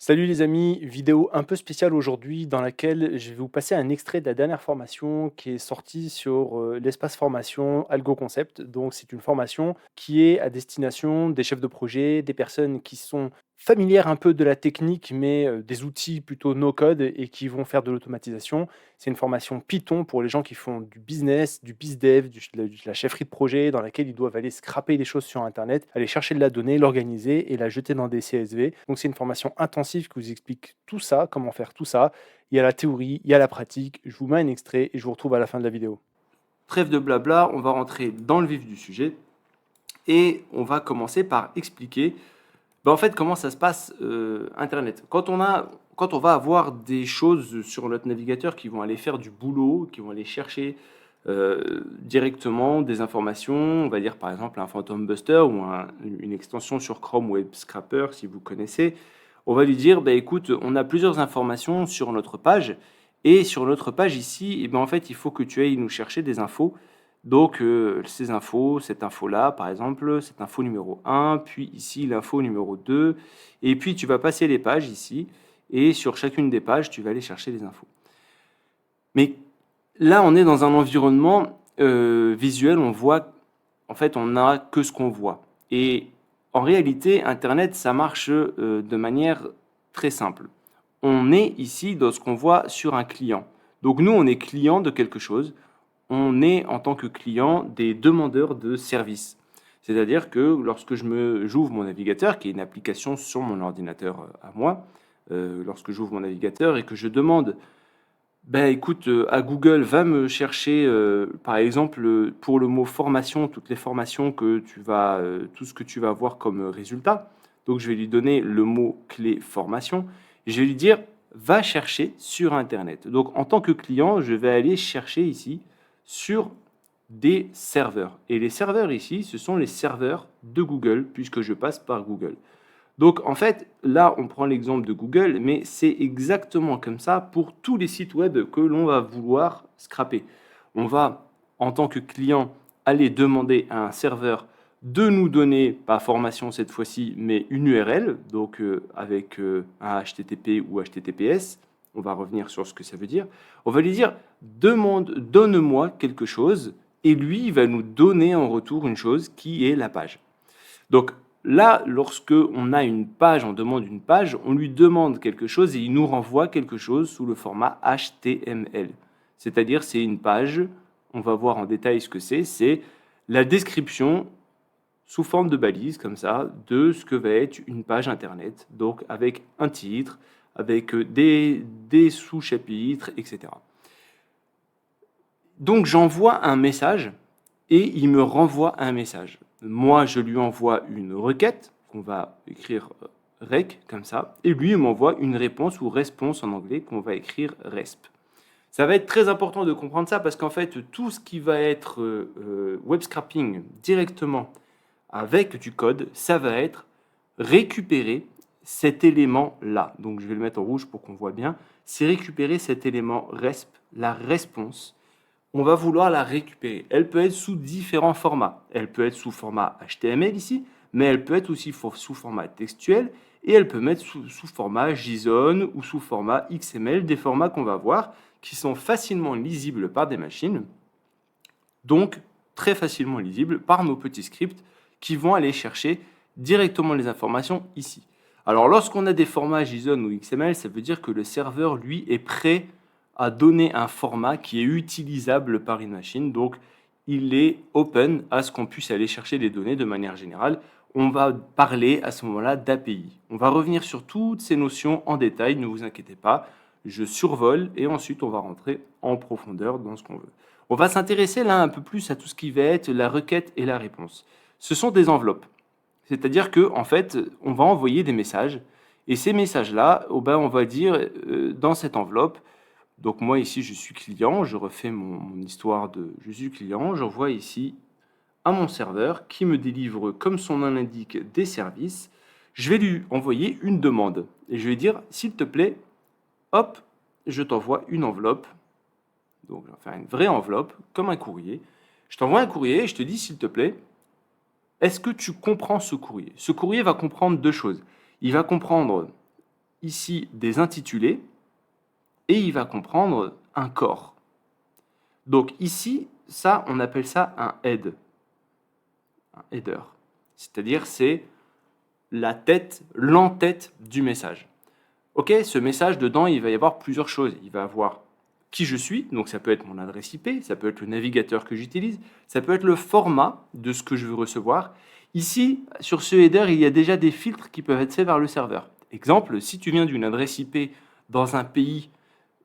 Salut les amis, vidéo un peu spéciale aujourd'hui dans laquelle je vais vous passer un extrait de la dernière formation qui est sortie sur l'espace formation Algo Concept. Donc c'est une formation qui est à destination des chefs de projet, des personnes qui sont familières un peu de la technique mais des outils plutôt no code et qui vont faire de l'automatisation. C'est une formation Python pour les gens qui font du business, du bizdev, de la chefferie de projet dans laquelle ils doivent aller scraper des choses sur Internet, aller chercher de la donnée, l'organiser et la jeter dans des CSV. Donc c'est une formation intensive qui vous explique tout ça, comment faire tout ça. Il y a la théorie, il y a la pratique. Je vous mets un extrait et je vous retrouve à la fin de la vidéo. Trêve de blabla, on va rentrer dans le vif du sujet et on va commencer par expliquer en fait comment ça se passe Internet. Quand on va avoir des choses sur notre navigateur qui vont aller faire du boulot, qui vont aller chercher directement des informations, on va dire par exemple un Phantom Buster ou une extension sur Chrome Web Scraper si vous connaissez, on va lui dire écoute, on a plusieurs informations sur notre page et sur notre page ici, en fait, il faut que tu ailles nous chercher des infos. Donc, ces infos, cette info-là, par exemple, cette info numéro 1, puis ici l'info numéro 2, et puis tu vas passer les pages ici, et sur chacune des pages, tu vas aller chercher les infos. Mais là, on est dans un environnement visuel, on voit, en fait, on n'a que ce qu'on voit. Et en réalité, Internet, ça marche de manière très simple. On est ici dans ce qu'on voit sur un client. Donc nous, on est client de quelque chose. On est en tant que client des demandeurs de services. C'est-à-dire que lorsque j'ouvre mon navigateur, qui est une application sur mon ordinateur à moi, lorsque j'ouvre mon navigateur et que je demande, écoute, à Google, va me chercher, par exemple, pour le mot formation, toutes les formations que tout ce que tu vas voir comme résultat. Donc je vais lui donner le mot-clé formation. Je vais lui dire, va chercher sur Internet. Donc en tant que client, je vais aller chercher ici sur des serveurs. Et les serveurs ici, ce sont les serveurs de Google, puisque je passe par Google. Donc en fait, là, on prend l'exemple de Google, mais c'est exactement comme ça pour tous les sites web que l'on va vouloir scraper. On va, en tant que client, aller demander à un serveur de nous donner, pas formation cette fois-ci, mais une URL, donc avec un HTTP ou HTTPS. On va revenir sur ce que ça veut dire. On va lui dire, donne-moi quelque chose, et lui, il va nous donner en retour une chose qui est la page. Donc là, lorsque on a une page, on demande une page, on lui demande quelque chose et il nous renvoie quelque chose sous le format HTML. C'est-à-dire, c'est une page, on va voir en détail ce que c'est la description sous forme de balise, comme ça, de ce que va être une page Internet, donc avec un titre, avec des sous-chapitres, etc. Donc j'envoie un message et il me renvoie un message. Moi, je lui envoie une requête qu'on va écrire rec comme ça, et lui il m'envoie une réponse ou response en anglais qu'on va écrire resp. Ça va être très important de comprendre ça parce qu'en fait, tout ce qui va être web scrapping directement avec du code, ça va être récupérer cet élément-là. Donc je vais le mettre en rouge pour qu'on voit bien. C'est récupérer cet élément resp, la réponse. On va vouloir la récupérer. Elle peut être sous différents formats. Elle peut être sous format HTML ici, mais elle peut être aussi sous format textuel et elle peut mettre sous format JSON ou sous format XML, des formats qu'on va voir qui sont facilement lisibles par des machines, donc très facilement lisibles par nos petits scripts qui vont aller chercher directement les informations ici. Alors lorsqu'on a des formats JSON ou XML, ça veut dire que le serveur, lui, est prêt à donner un format qui est utilisable par une machine. Donc, il est open à ce qu'on puisse aller chercher des données de manière générale. On va parler à ce moment-là d'API. On va revenir sur toutes ces notions en détail, ne vous inquiétez pas. Je survole et ensuite on va rentrer en profondeur dans ce qu'on veut. On va s'intéresser là un peu plus à tout ce qui va être la requête et la réponse. Ce sont des enveloppes. C'est-à-dire qu'en fait, on va envoyer des messages et ces messages-là, on va dire dans cette enveloppe, donc moi ici je suis client, je refais mon histoire de je suis client, j'envoie ici à mon serveur qui me délivre, comme son nom l'indique, des services. Je vais lui envoyer une demande et je vais dire s'il te plaît, hop, je t'envoie une enveloppe. Donc je vais faire une vraie enveloppe comme un courrier. Je t'envoie un courrier et je te dis s'il te plaît, est-ce que tu comprends ce courrier? Ce courrier va comprendre deux choses. Il va comprendre ici des intitulés et il va comprendre un corps. Donc ici, ça, on appelle ça un head, un header. C'est-à-dire, c'est la tête, l'entête du message. Ok, ce message, dedans, il va y avoir plusieurs choses. Il va avoir qui je suis, donc ça peut être mon adresse IP, ça peut être le navigateur que j'utilise, ça peut être le format de ce que je veux recevoir. Ici, sur ce header, il y a déjà des filtres qui peuvent être faits par le serveur. Exemple, si tu viens d'une adresse IP dans un pays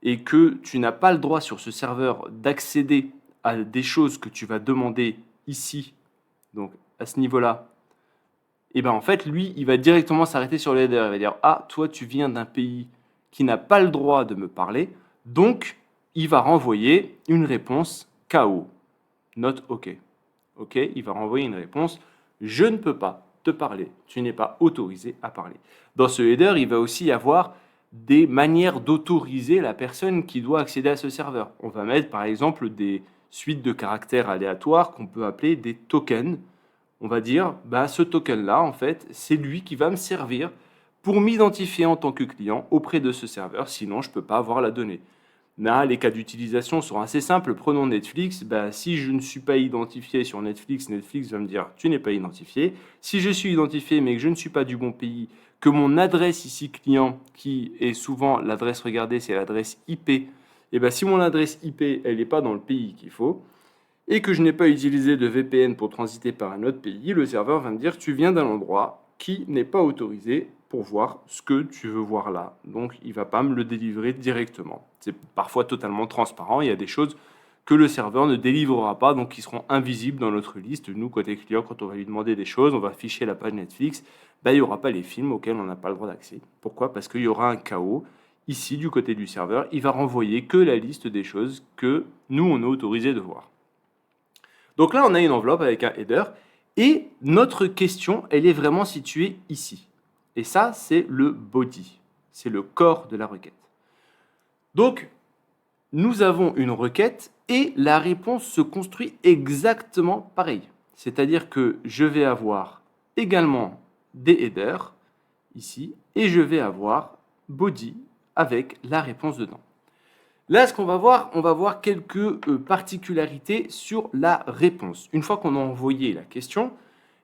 et que tu n'as pas le droit sur ce serveur d'accéder à des choses que tu vas demander ici, donc à ce niveau-là, et bien en fait, lui, il va directement s'arrêter sur le header. Il va dire, ah, toi, tu viens d'un pays qui n'a pas le droit de me parler, donc il va renvoyer une réponse KO, not OK. OK, il va renvoyer une réponse, je ne peux pas te parler, tu n'es pas autorisé à parler. Dans ce header, il va aussi y avoir des manières d'autoriser la personne qui doit accéder à ce serveur. On va mettre par exemple des suites de caractères aléatoires qu'on peut appeler des tokens. On va dire, bah, ce token-là, en fait, c'est lui qui va me servir pour m'identifier en tant que client auprès de ce serveur, sinon je ne peux pas avoir la donnée. Là, les cas d'utilisation sont assez simples. Prenons Netflix. Bah, si je ne suis pas identifié sur Netflix, Netflix va me dire tu n'es pas identifié. Si je suis identifié mais que je ne suis pas du bon pays, que mon adresse ici client, qui est souvent l'adresse regardée, c'est l'adresse IP, et bah, si mon adresse IP elle n'est pas dans le pays qu'il faut, et que je n'ai pas utilisé de VPN pour transiter par un autre pays, le serveur va me dire tu viens d'un endroit qui n'est pas autorisé pour voir ce que tu veux voir là. Donc il ne va pas me le délivrer directement. C'est parfois totalement transparent, il y a des choses que le serveur ne délivrera pas, donc qui seront invisibles dans notre liste. Nous, côté client, quand on va lui demander des choses, on va afficher la page Netflix, ben, il n'y aura pas les films auxquels on n'a pas le droit d'accès. Pourquoi? Parce qu'il y aura un KO. Ici, du côté du serveur, il va renvoyer que la liste des choses que nous, on est autorisé de voir. Donc là, on a une enveloppe avec un header et notre question, elle est vraiment située ici. Et ça, c'est le body, c'est le corps de la requête. Donc, nous avons une requête et la réponse se construit exactement pareil. C'est-à-dire que je vais avoir également des headers ici et je vais avoir body avec la réponse dedans. Là, ce qu'on va voir, on va voir quelques particularités sur la réponse. Une fois qu'on a envoyé la question,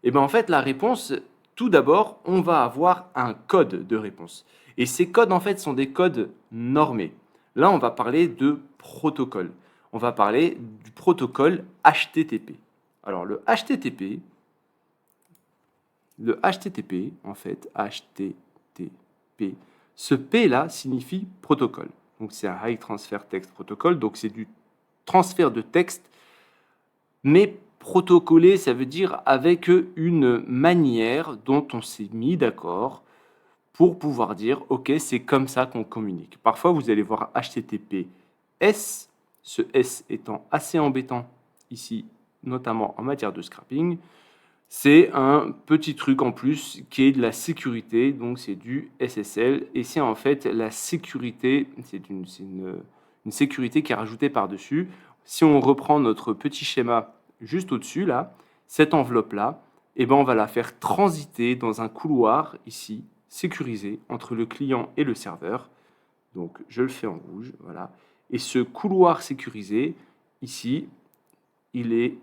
et ben en fait, la réponse, tout d'abord, on va avoir un code de réponse. Et ces codes, en fait, sont des codes normés. Là, on va parler de protocole. On va parler du protocole HTTP. Alors, le HTTP, en fait, HTTP, ce P-là signifie protocole. Donc c'est un High Transfer Text Protocol, donc c'est du transfert de texte, mais protocolé, ça veut dire avec une manière dont on s'est mis d'accord pour pouvoir dire « Ok, c'est comme ça qu'on communique ». Parfois, vous allez voir HTTPS, ce S étant assez embêtant ici, notamment en matière de scrapping. C'est un petit truc en plus qui est de la sécurité, donc c'est du SSL, et c'est en fait la sécurité, c'est une sécurité qui est rajoutée par-dessus. Si on reprend notre petit schéma juste au-dessus, là, cette enveloppe-là, eh ben on va la faire transiter dans un couloir ici, sécurisé, entre le client et le serveur. Donc je le fais en rouge, voilà. Et ce couloir sécurisé, ici, il est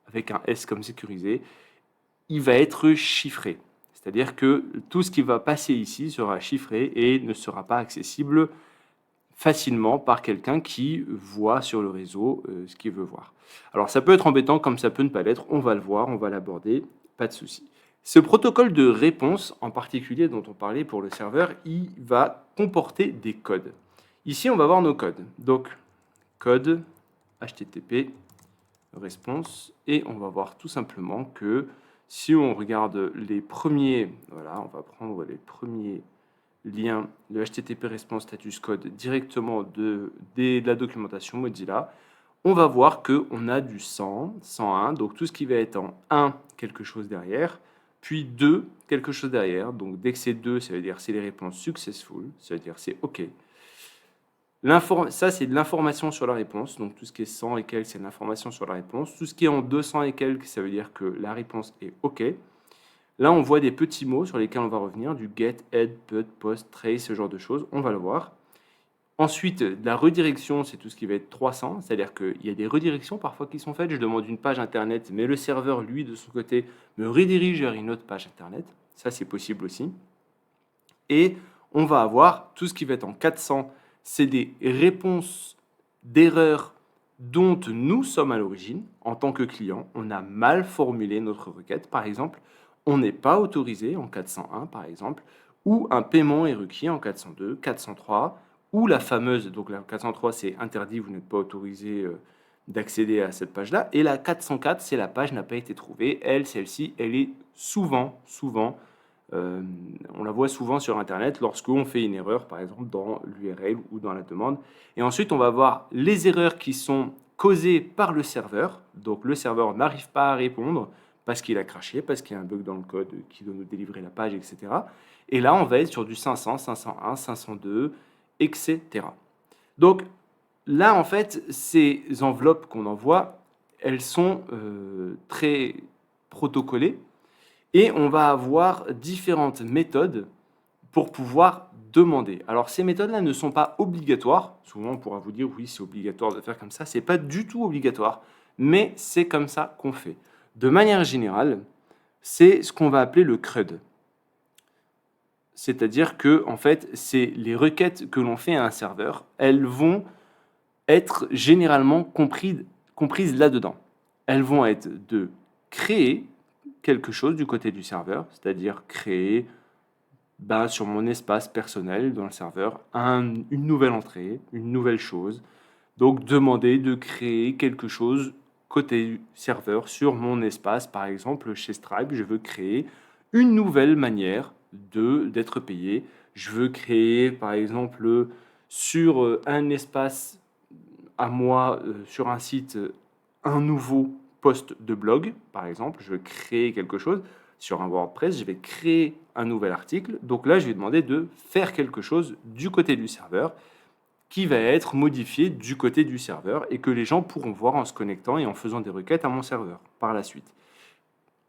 avec un S comme sécurisé, il va être chiffré. C'est-à-dire que tout ce qui va passer ici sera chiffré et ne sera pas accessible facilement par quelqu'un qui voit sur le réseau ce qu'il veut voir. Alors ça peut être embêtant comme ça peut ne pas l'être, on va le voir, on va l'aborder, pas de souci. Ce protocole de réponse en particulier dont on parlait pour le serveur, il va comporter des codes. Ici on va voir nos codes. Donc code HTTP response et on va voir tout simplement que si on regarde les premiers, voilà, on va prendre les premiers liens de HTTP response status code directement de la documentation Mozilla, on va voir qu'on a du 100, 101, donc tout ce qui va être en 1, quelque chose derrière, puis 2, quelque chose derrière. Donc dès que c'est 2, ça veut dire c'est les réponses successful, ça veut dire c'est OK. Ça, c'est de l'information sur la réponse. Donc, tout ce qui est 100 et quelques, c'est de l'information sur la réponse. Tout ce qui est en 200 et quelques, ça veut dire que la réponse est OK. Là, on voit des petits mots sur lesquels on va revenir, du get, add, put, post, trace, ce genre de choses, on va le voir. Ensuite, la redirection, c'est tout ce qui va être 300, c'est-à-dire qu'il y a des redirections parfois qui sont faites. Je demande une page Internet, mais le serveur, lui, de son côté, me redirige vers une autre page Internet. Ça, c'est possible aussi. Et on va avoir tout ce qui va être en 400, c'est des réponses d'erreurs dont nous sommes à l'origine en tant que client. On a mal formulé notre requête, par exemple. On n'est pas autorisé en 401, par exemple, ou un paiement est requis en 402, 403, ou la fameuse, donc la 403 c'est interdit, vous n'êtes pas autorisé d'accéder à cette page-là, et la 404 c'est la page n'a pas été trouvée. Celle-ci, elle est souvent, on la voit souvent sur Internet lorsqu'on fait une erreur, par exemple dans l'URL ou dans la demande. Et ensuite, on va voir les erreurs qui sont causées par le serveur. Donc le serveur n'arrive pas à répondre parce qu'il a craché, parce qu'il y a un bug dans le code qui doit nous délivrer la page, etc. Et là, on va être sur du 500, 501, 502, etc. Donc là, en fait, ces enveloppes qu'on envoie, elles sont très protocolées. Et on va avoir différentes méthodes pour pouvoir demander. Alors ces méthodes-là ne sont pas obligatoires. Souvent on pourra vous dire oui c'est obligatoire de faire comme ça. C'est pas du tout obligatoire, mais c'est comme ça qu'on fait. De manière générale, c'est ce qu'on va appeler le CRUD. C'est-à-dire que en fait, c'est les requêtes que l'on fait à un serveur, elles vont être généralement comprises là-dedans. Elles vont être de créer quelque chose du côté du serveur, c'est-à-dire créer sur mon espace personnel dans le serveur une nouvelle entrée, une nouvelle chose. Donc demander de créer quelque chose côté serveur sur mon espace. Par exemple, chez Stripe, je veux créer une nouvelle manière d'être payé. Je veux créer, par exemple, sur un espace à moi, sur un site, un nouveau post de blog, par exemple. Je veux créer quelque chose sur un WordPress, je vais créer un nouvel article. Donc là, je vais demander de faire quelque chose du côté du serveur qui va être modifié du côté du serveur et que les gens pourront voir en se connectant et en faisant des requêtes à mon serveur par la suite.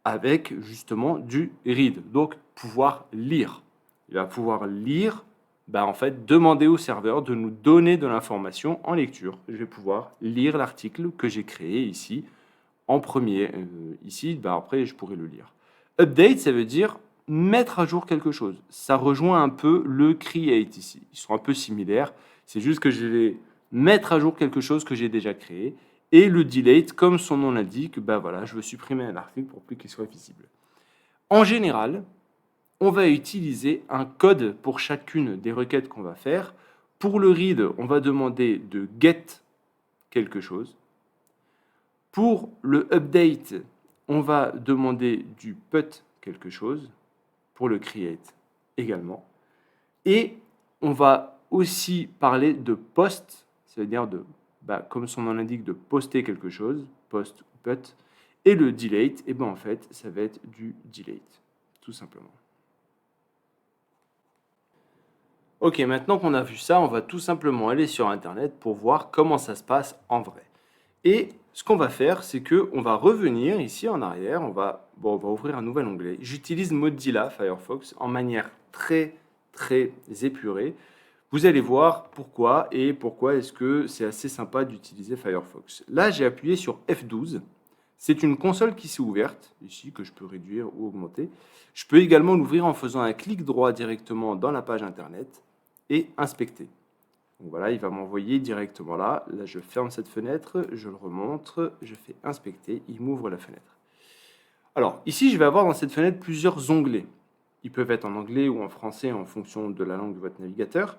Avec justement du read, donc pouvoir lire. Il va pouvoir lire, en fait, demander au serveur de nous donner de l'information en lecture. Je vais pouvoir lire l'article que j'ai créé ici en premier. Ici, après, je pourrais le lire. Update, ça veut dire mettre à jour quelque chose. Ça rejoint un peu le create ici. Ils sont un peu similaires. C'est juste que je vais mettre à jour quelque chose que j'ai déjà créé. Et le delete, comme son nom l'indique, voilà, je veux supprimer un article pour plus qu'il soit visible. En général, on va utiliser un code pour chacune des requêtes qu'on va faire. Pour le read, on va demander de get quelque chose. Pour le update, on va demander du put quelque chose. Pour le create également. Et on va aussi parler de post, c'est-à-dire de, comme son nom l'indique, de poster quelque chose, post ou put. Et le delete, en fait, ça va être du delete, tout simplement. Ok, maintenant qu'on a vu ça, on va tout simplement aller sur Internet pour voir comment ça se passe en vrai. Et ce qu'on va faire, c'est qu'on va revenir ici en arrière, on va ouvrir un nouvel onglet. J'utilise Mozilla Firefox en manière très épurée. Vous allez voir pourquoi et pourquoi est-ce que c'est assez sympa d'utiliser Firefox. Là, j'ai appuyé sur F12. C'est une console qui s'est ouverte, ici, que je peux réduire ou augmenter. Je peux également l'ouvrir en faisant un clic droit directement dans la page Internet et inspecter. Donc voilà, il va m'envoyer directement là. Là, je ferme cette fenêtre, je le remonte, je fais inspecter, il m'ouvre la fenêtre. Alors, ici, je vais avoir dans cette fenêtre plusieurs onglets. Ils peuvent être en anglais ou en français en fonction de la langue de votre navigateur.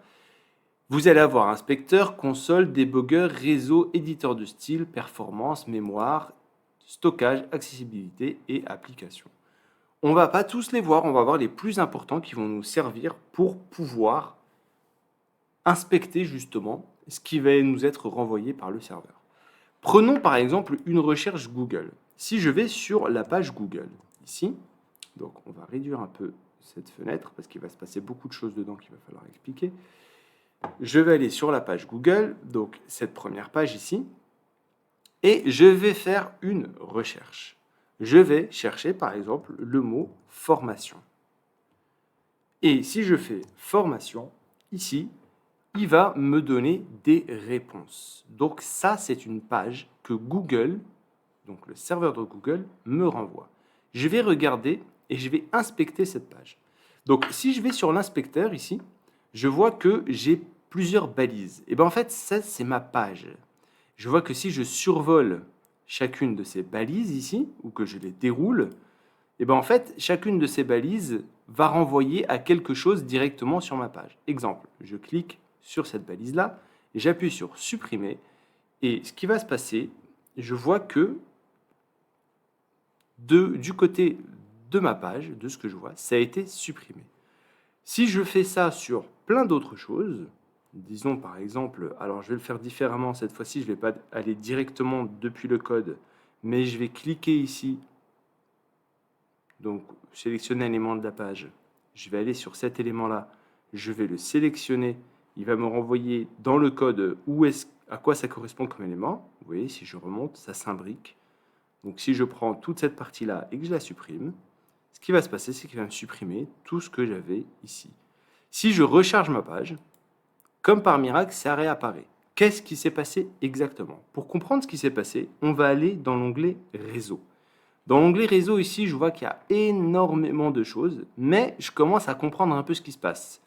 Vous allez avoir inspecteur, console, débugger, réseau, éditeur de style, performance, mémoire, stockage, accessibilité et application. On ne va pas tous les voir, on va voir les plus importants qui vont nous servir pour pouvoir inspecter justement ce qui va nous être renvoyé par le serveur. Prenons par exemple une recherche Google. Si je vais sur la page Google, ici, donc on va réduire un peu cette fenêtre parce qu'il va se passer beaucoup de choses dedans qu'il va falloir expliquer. Je vais aller sur la page Google, donc cette première page ici, et je vais faire une recherche. je vais chercher par exemple le mot formation. Et si je fais formation, ici, il va me donner des réponses. Donc ça, c'est une page que Google, donc le serveur de Google, me renvoie. Je vais regarder et je vais inspecter cette page. Donc si je vais sur l'inspecteur ici, je vois que j'ai plusieurs balises. Et bien en fait, ça, c'est ma page. Je vois que si je survole chacune de ces balises ici, ou que je les déroule, et bien en fait, chacune de ces balises va renvoyer à quelque chose directement sur ma page. Exemple, je clique sur cette balise-là, j'appuie sur supprimer, et ce qui va se passer, je vois que du côté de ma page, de ce que je vois, ça a été supprimé. Si je fais ça sur plein d'autres choses, disons par exemple, alors je vais le faire différemment, cette fois-ci je ne vais pas aller directement depuis le code, mais je vais cliquer ici, donc sélectionner un élément de la page, je vais aller sur cet élément-là, je vais le sélectionner, il va me renvoyer dans le code à quoi ça correspond comme élément. Vous voyez, si je remonte, ça s'imbrique. Donc si je prends toute cette partie-là et que je la supprime, ce qui va se passer, c'est qu'il va me supprimer tout ce que j'avais ici. Si je recharge ma page, comme par miracle, ça réapparaît. Qu'est-ce qui s'est passé exactement? Pour comprendre ce qui s'est passé, on va aller dans l'onglet Réseau. Dans l'onglet Réseau, ici, je vois qu'il y a énormément de choses, mais je commence à comprendre un peu ce qui se passe.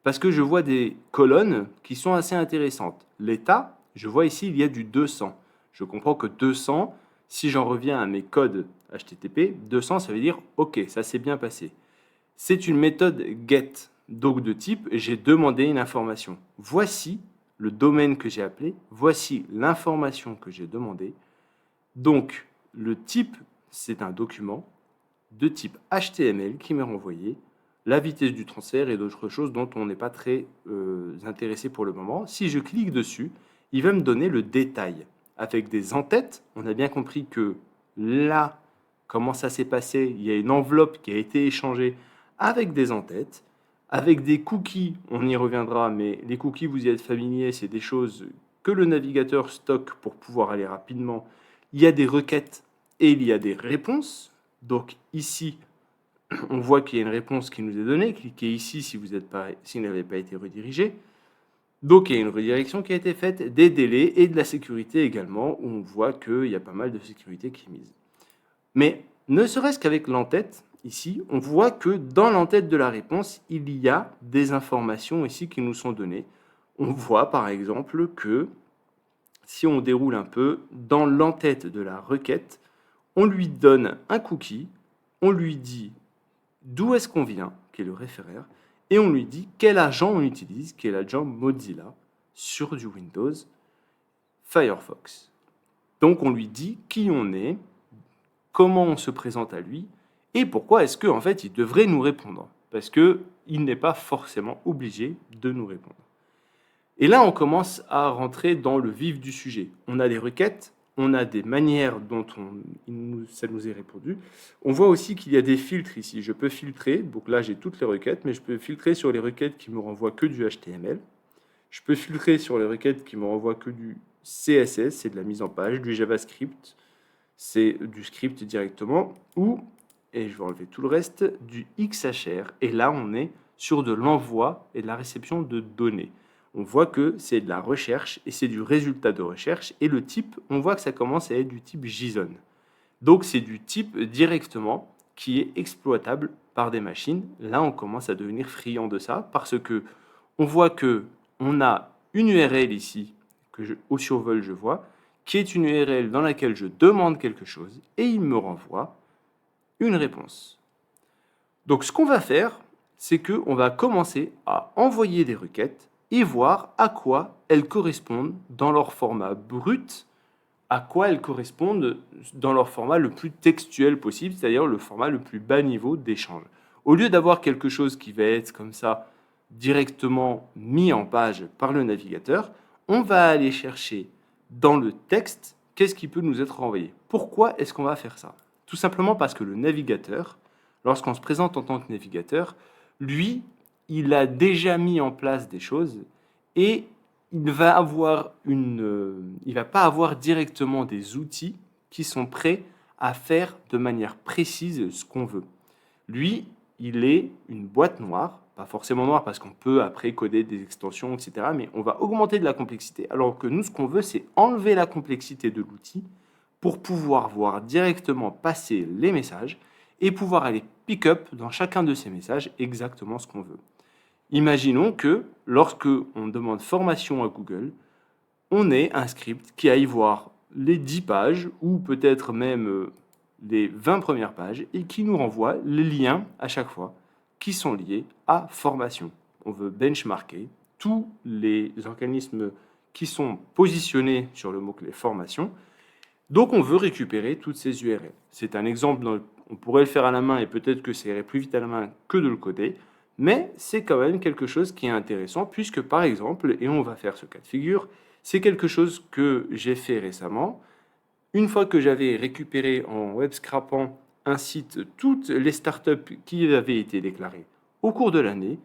Parce que je vois des colonnes qui sont assez intéressantes. L'état, je vois ici, il y a du 200. Je comprends que 200, si j'en reviens à mes codes HTTP, 200, ça veut dire « OK, ça s'est bien passé ». C'est une méthode GET, donc de type « j'ai demandé une information ». Voici le domaine que j'ai appelé, voici l'information que j'ai demandée. Donc, le type, c'est un document de type HTML qui m'est renvoyé, la vitesse du transfert et d'autres choses dont on n'est pas très intéressé pour le moment. Si je clique dessus, il va me donner le détail. Avec des en-têtes, on a bien compris que là, comment ça s'est passé, il y a une enveloppe qui a été échangée avec des en-têtes, avec des cookies, on y reviendra, mais les cookies, vous y êtes familiers, c'est des choses que le navigateur stocke pour pouvoir aller rapidement. Il y a des requêtes et il y a des réponses. Donc ici, on voit qu'il y a une réponse qui nous est donnée. Cliquez ici si vous n'avez pas été redirigé. Donc il y a une redirection qui a été faite, des délais et de la sécurité également, où on voit qu'il y a pas mal de sécurité qui est mise. Mais ne serait-ce qu'avec l'entête, ici, on voit que dans l'entête de la réponse, il y a des informations ici qui nous sont données. On voit par exemple que, si on déroule un peu, dans l'entête de la requête, on lui donne un cookie, on lui dit d'où est-ce qu'on vient, qui est le référaire, et on lui dit quel agent on utilise, qui est l'agent Mozilla, sur du Windows Firefox. Donc on lui dit qui on est, comment on se présente à lui, et pourquoi est-ce qu'en fait il devrait nous répondre. Parce qu'il n'est pas forcément obligé de nous répondre. Et là, on commence à rentrer dans le vif du sujet. On a des requêtes, on a des manières dont ça nous est répondu. On voit aussi qu'il y a des filtres ici. Je peux filtrer, donc là j'ai toutes les requêtes, mais je peux filtrer sur les requêtes qui me renvoient que du HTML. Je peux filtrer sur les requêtes qui me renvoient que du CSS, c'est de la mise en page, du JavaScript, c'est du script directement, ou, et je vais enlever tout le reste, du XHR. Et là, on est sur de l'envoi et de la réception de données. On voit que c'est de la recherche et c'est du résultat de recherche. Et le type, on voit que ça commence à être du type JSON. Donc, c'est du type directement qui est exploitable par des machines. Là, on commence à devenir friand de ça parce que on voit que on a une URL ici, au survol je vois, qui est une URL dans laquelle je demande quelque chose et il me renvoie une réponse. Donc, ce qu'on va faire, c'est qu'on va commencer à envoyer des requêtes et voir à quoi elles correspondent dans leur format brut, à quoi elles correspondent dans leur format le plus textuel possible, c'est-à-dire le format le plus bas niveau d'échange. Au lieu d'avoir quelque chose qui va être comme ça directement mis en page par le navigateur, on va aller chercher dans le texte qu'est-ce qui peut nous être renvoyé. Pourquoi est-ce qu'on va faire ça? Tout simplement parce que le navigateur, lorsqu'on se présente en tant que navigateur, lui, il a déjà mis en place des choses et il va pas avoir directement des outils qui sont prêts à faire de manière précise ce qu'on veut. Lui, il est une boîte noire, pas forcément noire parce qu'on peut après coder des extensions, etc. Mais on va augmenter de la complexité. Alors que nous, ce qu'on veut, c'est enlever la complexité de l'outil pour pouvoir voir directement passer les messages et pouvoir aller pick-up dans chacun de ces messages exactement ce qu'on veut. Imaginons que lorsque on demande formation à Google, on ait un script qui aille voir les 10 pages ou peut-être même les 20 premières pages et qui nous renvoie les liens à chaque fois qui sont liés à formation. On veut benchmarker tous les organismes qui sont positionnés sur le mot-clé formation. Donc on veut récupérer toutes ces URL. C'est un exemple, on pourrait le faire à la main et peut-être que ça irait plus vite à la main que de le coder, mais c'est quand même quelque chose qui est intéressant puisque par exemple, et on va faire ce cas de figure, c'est quelque chose que j'ai fait récemment. Une fois que j'avais récupéré en web scrapant un site toutes les startups qui avaient été déclarées au cours de l'année,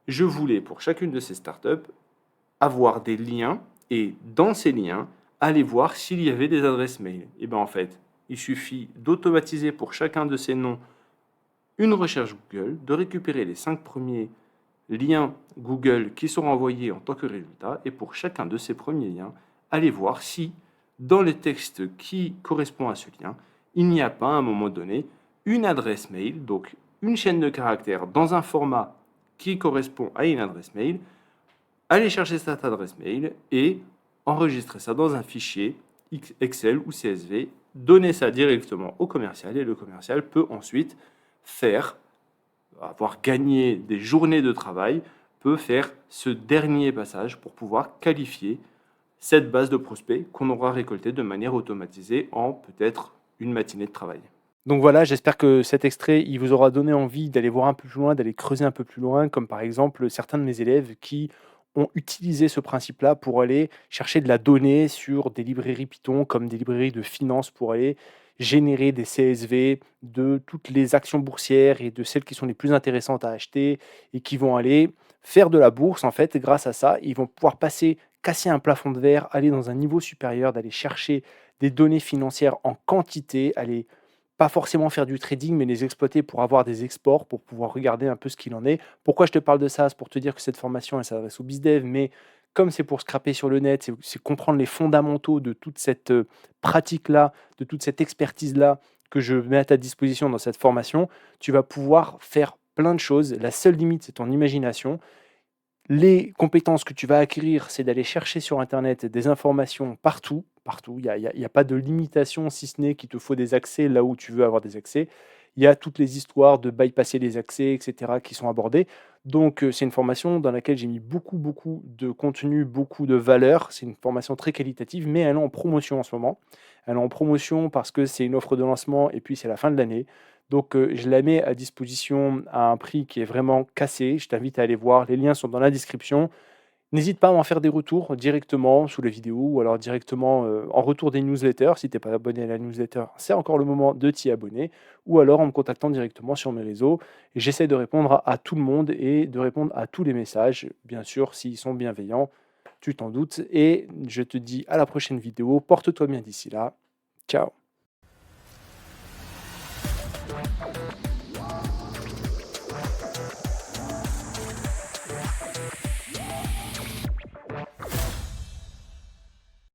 je voulais pour chacune de ces startups avoir des liens et dans ces liens, aller voir s'il y avait des adresses mail. Et bien en fait, il suffit d'automatiser pour chacun de ces noms une recherche Google, de récupérer les 5 premiers liens Google qui sont renvoyés en tant que résultat et pour chacun de ces premiers liens, aller voir si dans le texte qui correspond à ce lien, il n'y a pas à un moment donné une adresse mail, donc une chaîne de caractères dans un format qui correspond à une adresse mail, aller chercher cette adresse mail et enregistrer ça dans un fichier Excel ou CSV, donner ça directement au commercial et le commercial peut ensuite avoir gagné des journées de travail, peut faire ce dernier passage pour pouvoir qualifier cette base de prospects qu'on aura récoltée de manière automatisée en peut-être une matinée de travail. Donc voilà, j'espère que cet extrait, il vous aura donné envie d'aller voir un peu plus loin, d'aller creuser un peu plus loin, comme par exemple certains de mes élèves qui ont utilisé ce principe-là pour aller chercher de la donnée sur des librairies Python, comme des librairies de finance, pour aller générer des CSV de toutes les actions boursières et de celles qui sont les plus intéressantes à acheter et qui vont aller faire de la bourse, en fait, grâce à ça. Ils vont pouvoir casser un plafond de verre, aller dans un niveau supérieur, d'aller chercher des données financières en quantité, aller pas forcément faire du trading, mais les exploiter pour avoir des exports, pour pouvoir regarder un peu ce qu'il en est. Pourquoi je te parle de ça? C'est pour te dire que cette formation, elle s'adresse au BizDev, mais comme c'est pour scraper sur le net, c'est comprendre les fondamentaux de toute cette pratique-là, de toute cette expertise-là que je mets à ta disposition dans cette formation, tu vas pouvoir faire plein de choses. La seule limite, c'est ton imagination. Les compétences que tu vas acquérir, c'est d'aller chercher sur internet des informations partout, partout. Il y a pas de limitation, si ce n'est qu'il te faut des accès là où tu veux avoir des accès. Il y a toutes les histoires de bypasser les accès et cetera qui sont abordées. Donc, c'est une formation dans laquelle j'ai mis beaucoup, beaucoup de contenu, beaucoup de valeur. C'est une formation très qualitative, mais elle est en promotion en ce moment. Elle est en promotion parce que c'est une offre de lancement et puis c'est la fin de l'année. Donc, je la mets à disposition à un prix qui est vraiment cassé. Je t'invite à aller voir, les liens sont dans la description. N'hésite pas à m'en faire des retours directement sous les vidéos ou alors directement, en retour des newsletters. Si tu es pas abonné à la newsletter, c'est encore le moment de t'y abonner ou alors en me contactant directement sur mes réseaux. Et j'essaie de répondre à tout le monde et de répondre à tous les messages, bien sûr, s'ils sont bienveillants, tu t'en doutes et je te dis à la prochaine vidéo. Porte-toi bien d'ici là. Ciao.